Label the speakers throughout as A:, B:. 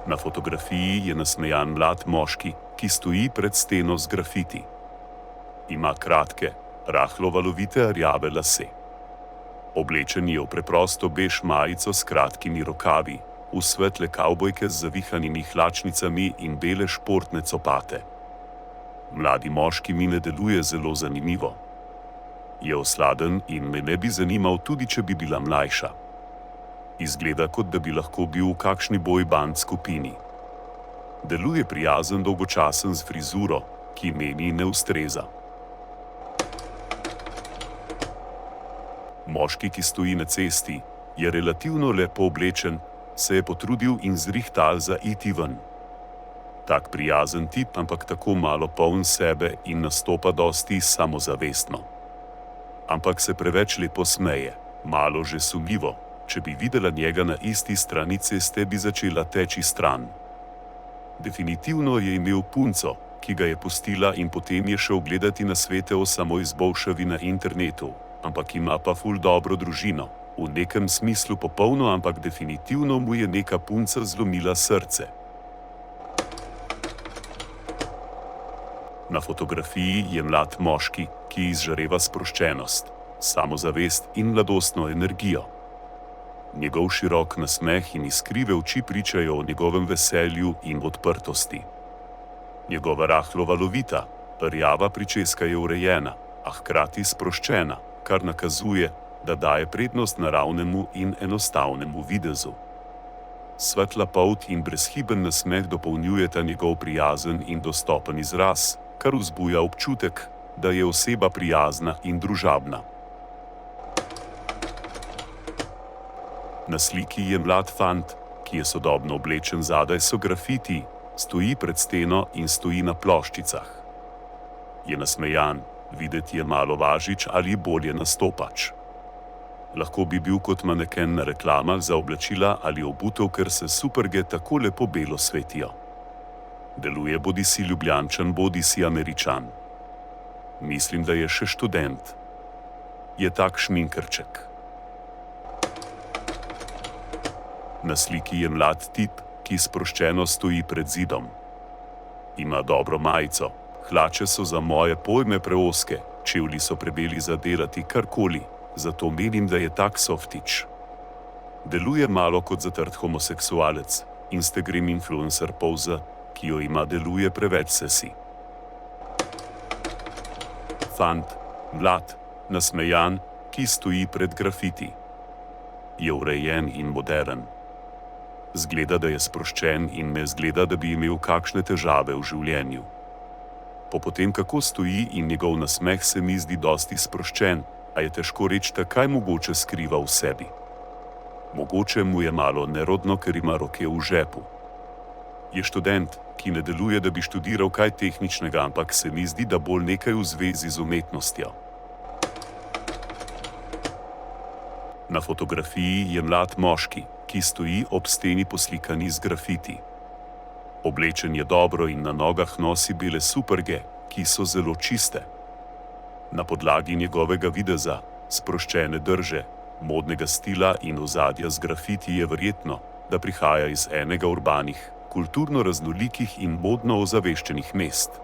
A: Na fotografiji je nasmejan mlad moški, ki stoji pred steno z grafiti. Ima kratke, rahlo valovite rjave lase. Oblečen je v preprosto bež majico s kratkimi rokavi, v svetle kavbojke z zavihanimi hlačnicami in bele športne copate. Mladi moški mi ne deluje zelo zanimivo. Je osladen in me ne bi zanimal tudi, če bi bila mlajša. Izgleda, kot da bi lahko bil v kakšni boy band skupini. Deluje prijazen, dolgočasen z frizuro, ki meni ne ustreza. Moški, ki stoji na cesti, je relativno lepo oblečen, se je potrudil in zrihtal za iti ven. Tak prijazen tip, ampak tako malo poln sebe in nastopa dosti samozavestno. Ampak se preveč lepo smeje, malo že sumljivo. Če bi videla njega na isti strani ceste, bi začela teči stran. Definitivno je imel punco, ki ga je pustila in potem je šel gledati nasvete o samoizboljšavi na internetu, ampak ima pa ful dobro družino, v nekem smislu popolno, ampak definitivno mu je neka punca zlomila srce. Na fotografiji je mlad moški, ki izžareva sproščenost, samozavest in mladostno energijo. Njegov širok nasmeh in iskrive oči pričajo o njegovem veselju in odprtosti. Njegova rahlo valovita, rjava pričeska je urejena, a hkrati sproščena, kar nakazuje, da daje prednost naravnemu in enostavnemu videzu. Svetla polt in brezhiben nasmeh dopolnjujeta njegov prijazen in dostopen izraz, kar vzbuja občutek, da je oseba prijazna in družabna. Na sliki je mlad fant, ki je sodobno oblečen, zadaj so grafiti, stoji pred steno in stoji na ploščicah. Je nasmejan, videti je malo važič ali bolje nastopač. Lahko bi bil kot maneken na reklamah za oblačila ali obutev, ker se superge tako lepo belo svetijo. Deluje bodisi Ljubljančan, bodisi Američan. Mislim, da je še študent. Je tak šminkerček. Na sliki je mlad tip, ki sproščeno stoji pred zidom. Ima dobro majico, hlače so za moje pojme preozke, čevlji so prebeli za delati karkoli, zato menim, da je tak softič. Deluje malo kot zatrt homoseksualec, Instagram influencer poza, ki jo ima, deluje preveč sesi. Fant, mlad, nasmejan, ki stoji pred grafiti. Je urejen in moderen. Zgleda, da je sproščen in ne zgleda, da bi imel kakšne težave v življenju. Po tem, kako stoji in njegov nasmeh, se mi zdi dosti sproščen, a je težko reči, kaj mogoče skriva v sebi. Mogoče mu je malo nerodno, ker ima roke v žepu. Je študent, ki ne deluje, da bi študiral kaj tehničnega, ampak se mi zdi, da bolj nekaj v zvezi z umetnostjo. Na fotografiji je mlad moški, ki stoji ob steni poslikani z grafiti. Oblečen je dobro in na nogah nosi bele superge, ki so zelo čiste. Na podlagi njegovega videza, sproščene drže, modnega stila in ozadja z grafiti je verjetno, da prihaja iz enega urbanih, kulturno raznolikih in modno ozaveščenih mest.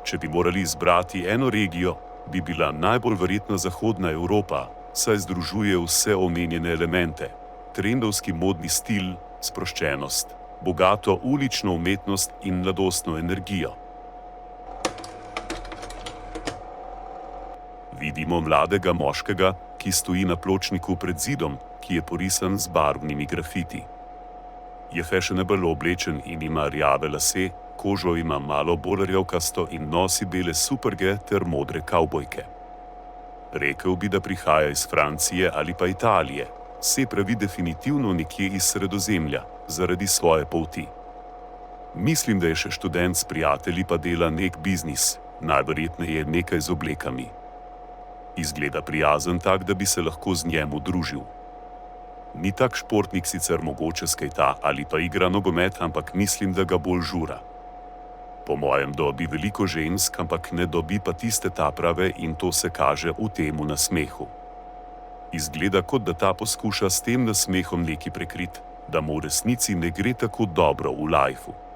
A: Če bi morali izbrati eno regijo, bi bila najbolj verjetno Zahodna Evropa, saj združuje vse omenjene elemente: trendovski modni stil, sproščenost, bogato ulično umetnost in mladostno energijo. Vidimo mladega moškega, ki stoji na pločniku pred zidom, ki je porisan z barvnimi grafiti. Je fashionable oblečen in ima rjave lase, kožo ima malo bolj rjavkasto in nosi bele superge ter modre kavbojke. Rekel bi, da prihaja iz Francije ali pa Italije, se pravi definitivno nekje iz Sredozemlja, zaradi svoje polti. Mislim, da je še študent, s prijatelji pa dela nek biznis, najverjetneje nekaj z oblekami. Izgleda prijazen, tak, da bi se lahko z njemu družil. Ni tak športnik, sicer mogoče skejta ali pa igra nogomet, ampak mislim, da ga bolj žura. Po mojem dobi veliko žensk, ampak ne dobi pa tiste ta prave, in to se kaže v temu nasmehu. Izgleda, kot da ta poskuša s tem nasmehom neki prekrit, da mu v resnici ne gre tako dobro v lajfu.